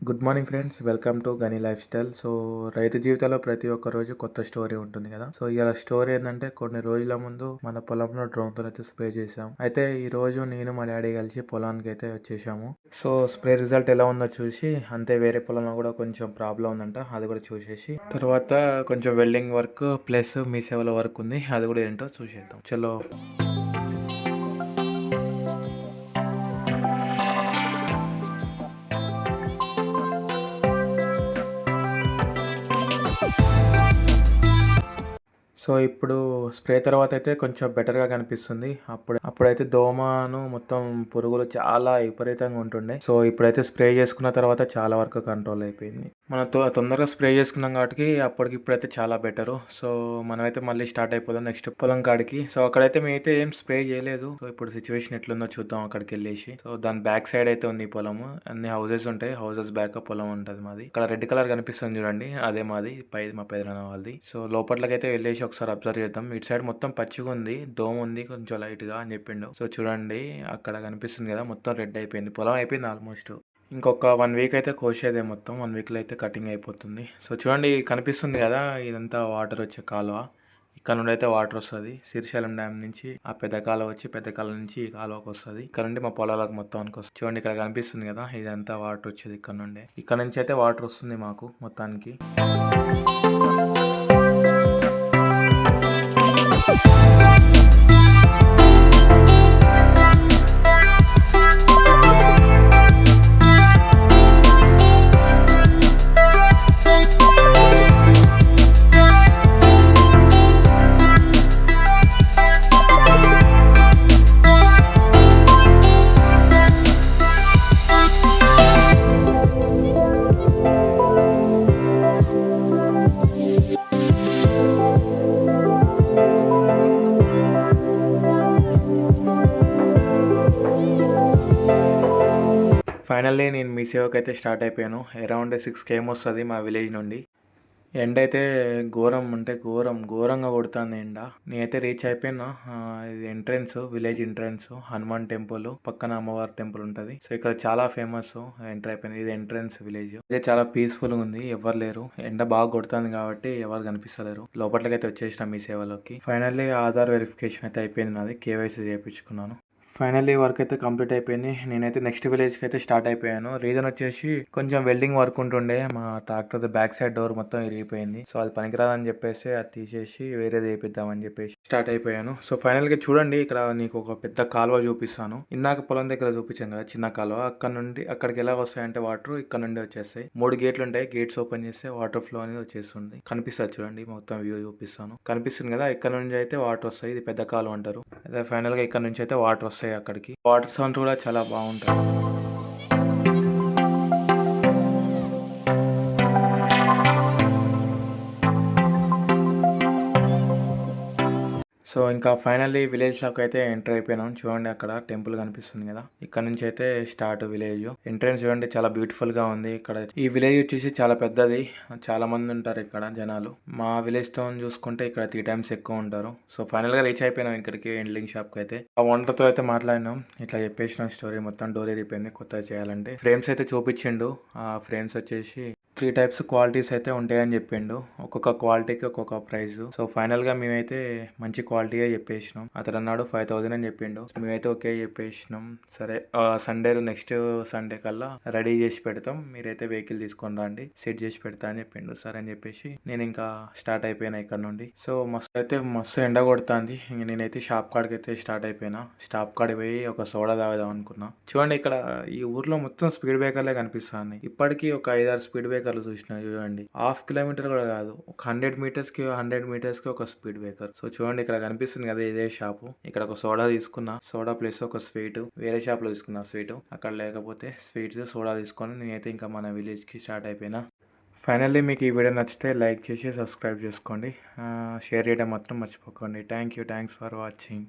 Good morning friends, welcome to గనీ life style. So రైతు జీవితంలో ప్రతి ఒక్క రోజు కొత్త స్టోరీ ఉంటుంది కదా. సో ఇలా స్టోరీ ఏంటంటే కొన్ని రోజుల ముందు మన పొలంలో డ్రోన్తో అయితే స్ప్రే చేసాం. అయితే ఈ రోజు నేను మా డాడీ కలిసి పొలానికి అయితే వచ్చేసాము. సో స్ప్రే రిజల్ట్ ఎలా ఉందో చూసి, అంతే వేరే పొలంలో కూడా కొంచెం ప్రాబ్లం ఉందంట, అది కూడా చూసేసి తర్వాత కొంచెం వెల్డింగ్ వర్క్ ప్లస్ మీ సేవల వర్క్ ఉంది, అది కూడా ఏంటో చూసేద్దాం. చలో. సో ఇప్పుడు స్ప్రే తర్వాత అయితే కొంచెం బెటర్గా కనిపిస్తుంది. అప్పుడైతే దోమను మొత్తం పురుగులు చాలా విపరీతంగా ఉంటుండే. సో ఇప్పుడైతే స్ప్రే చేసుకున్న తర్వాత చాలా వరకు కంట్రోల్ అయిపోయింది. మనం తొందరగా స్ప్రే చేసుకున్నాం కాబట్టి అప్పటికి ఇప్పుడైతే చాలా బెటరు. సో మనమైతే మళ్ళీ స్టార్ట్ అయిపోదాం నెక్స్ట్ పొలం కాడికి. సో అక్కడైతే మేమైతే ఏం స్ప్రే చేయలేదు. సో ఇప్పుడు సిచ్యువేషన్ ఎట్లుందో చూద్దాం అక్కడికి వెళ్ళేసి. సో దాని బ్యాక్ సైడ్ అయితే ఉంది ఈ పొలము. అన్ని హౌసెస్ ఉంటాయి, హౌసెస్ బ్యాక్ పొలం ఉంటుంది మాది. ఇక్కడ రెడ్ కలర్ కనిపిస్తుంది చూడండి, అదే మాది, మా పెదనాన్న వాళ్ళది. సో లోపట్లకైతే వెళ్ళేసి ఒకసారి అబ్జర్వ్ చేద్దాం. ఇటు సైడ్ మొత్తం పచ్చిగా ఉంది, దోమ ఉంది కొంచెం లైట్ గా అని చెప్పిండు. సో చూడండి అక్కడ కనిపిస్తుంది కదా, మొత్తం రెడ్ అయిపోయింది, పొలం అయిపోయింది ఆల్మోస్ట్. ఇంకొక 1 వీక్ అయితే కోసేదే, మొత్తం 1 వీక్లో అయితే కటింగ్ అయిపోతుంది. సో చూడండి కనిపిస్తుంది కదా, ఇదంతా వాటర్ వచ్చే కాలువ. ఇక్కడ నుండి అయితే వాటర్ వస్తుంది శ్రీశైలం డ్యామ్ నుంచి. ఆ పెద్ద కాలువ వచ్చి పెద్ద కాలువ నుంచి ఈ కాలువకి వస్తుంది. ఇక్కడ నుండి మా పొలాలకు మొత్తానికి వస్తుంది. చూడండి ఇక్కడ కనిపిస్తుంది కదా, ఇదంతా వాటర్ వచ్చేది ఇక్కడ నుండి. ఇక్కడ నుంచి అయితే వాటర్ వస్తుంది మాకు మొత్తానికి. ఫైనల్లీ నేను మీ సేవకి అయితే స్టార్ట్ అయిపోయాను. అరౌండ్ 6 km వస్తుంది మా విలేజ్ నుండి. ఎండ అయితే ఘోరం అంటే ఘోరంగా కొడుతుంది ఎండ. నేనైతే రీచ్ అయిపోయినా. ఇది entrance, village entrance, Hanuman temple పక్కన అమ్మవారి టెంపుల్ ఉంటుంది. సో ఇక్కడ చాలా ఫేమస్. ఎంటర్ అయిపోయింది, ఇది ఎంట్రన్స్ విలేజ్. ఇది చాలా పీస్ఫుల్ గా ఉంది, ఎవరు లేరు. ఎండ బాగా కొడుతుంది కాబట్టి ఎవరు కనిపిస్తలేరు. లోపలికైతే వచ్చేసిన మీ సేవలోకి. ఫైనల్లీ ఆధార్ వెరిఫికేషన్ అయితే అయిపోయింది నాది, కేవైసీ చేయించుకున్నాను. ఫైనల్లీ వర్క్ అయితే కంప్లీట్ అయిపోయింది. నేనైతే నెక్స్ట్ విలేజ్కి అయితే స్టార్ట్ అయిపోయాను. రీజన్ వచ్చేసి కొంచెం వెల్డింగ్ వర్క్ ఉంటుండే, మా ట్రాక్టర్ బ్యాక్ సైడ్ డోర్ మొత్తం ఇరిగిపోయింది. సో అది పనికిరాదని చెప్పేసి అది తీసేసి వేరేది వేపిద్దామని చెప్పేసి స్టార్ట్ అయిపోయాను. సో ఫైనల్గా చూడండి, ఇక్కడ నీకు ఒక పెద్ద కాలువ చూపిస్తాను. ఇందాక పొలం దగ్గర చూపించాను కదా చిన్న కాలువ, అక్కడ నుండి అక్కడికి ఎలా వస్తాయంటే వాటర్ ఇక్కడ నుండి వచ్చేస్తాయి. 3 గేట్లు ఉంటాయి, గేట్స్ ఓపెన్ చేస్తే వాటర్ ఫ్లో అనేది వచ్చేస్తుంది. కనిపిస్తుంది చూడండి, మొత్తం వ్యూ చూపిస్తాను. కనిపిస్తుంది కదా, ఇక్కడ నుంచి అయితే వాటర్ వస్తాయి. ఇది పెద్ద కాలువ అంటారు. అదే ఫైనల్గా ఇక్కడ నుంచి అయితే వాటర్ వస్తాయి. అక్కడికి వాటర్ సౌండ్ కూడా చాలా బాగుంటుంది. సో ఇంకా ఫైనల్లీ విలేజ్లోకి అయితే ఎంటర్ అయిపోయినాం. చూడండి అక్కడ టెంపుల్ కనిపిస్తుంది కదా, ఇక్కడ నుంచి అయితే స్టార్ట్ విలేజ్. ఎంట్రన్స్ చూడండి చాలా బ్యూటిఫుల్ గా ఉంది. ఇక్కడ ఈ విలేజ్ వచ్చేసి చాలా పెద్దది, చాలా మంది ఉంటారు ఇక్కడ జనాలు. మా విలేజ్ తో చూసుకుంటే ఇక్కడ 3 times ఎక్కువ ఉంటారు. సో ఫైనల్ గా రీచ్ అయిపోయినాం ఇక్కడికి, ఎండ్లింగ్ షాప్ కి అయితే. ఆ ఓనర్తో అయితే మాట్లాడినాం, ఇట్లా చెప్పేసిన స్టోరీ మొత్తం డోర్ అయిపోయింది, కొత్తగా చేయాలంటే. ఫ్రేమ్స్ అయితే చూపించిండు. ఆ ఫ్రేమ్స్ వచ్చేసి 3 types క్వాలిటీస్ అయితే ఉంటాయని చెప్పిండు. ఒక్కొక్క క్వాలిటీకి ఒక్కొక్క ప్రైస్. సో ఫైనల్ గా మేమైతే మంచి క్వాలిటీగా చెప్పేసినాం. అతడు అన్నాడు 5000 అని చెప్పిండు. మేమైతే ఓకే చెప్పేసినాం. సరే సండే, నెక్స్ట్ సండే కల్లా రెడీ చేసి పెడతాం, మీరైతే వెహికల్ తీసుకొని రండి, సెట్ చేసి పెడతా అని చెప్పిండు. సరే అని చెప్పేసి నేను ఇంకా స్టార్ట్ అయిపోయినా ఇక్కడ నుండి. సో మస్తు ఎండ కొడుతుంది. నేనైతే షాప్ కాడికి అయితే స్టార్ట్ అయిపోయినా. స్టాప్ కాడికి పోయి ఒక సోడా తాగుదాం అనుకున్నా. చూడండి ఇక్కడ ఈ ఊర్లో మొత్తం స్పీడ్ బ్రేకర్లే కనిపిస్తుంది. ఇప్పటికీ ఒక 5-6 స్పీడ్ బ్రేకర్లు చూసిన. చూడండి 1/2 kilometer కూడా కాదు, ఒక 100 meters కి ఒక స్పీడ్ బ్రేకర్. సో చూడండి ఇక్కడ కనిపిస్తుంది కదా, ఇదే షాపు. ఇక్కడ ఒక సోడా తీసుకున్నా, సోడా ప్లస్ ఒక స్వీట్. వేరే షాప్ లో తీసుకున్నా స్వీట్, అక్కడ లేకపోతే స్వీట్ సోడా తీసుకొని నేనైతే ఇంకా మన విలేజ్ కి స్టార్ట్ అయిపోయినా. ఫైనల్లీ మీకు ఈ వీడియో నచ్చితే లైక్ చేసి సబ్స్క్రైబ్ చేసుకోండి, షేర్ చేయడం మాత్రం మర్చిపోకండి. Thanks for watching.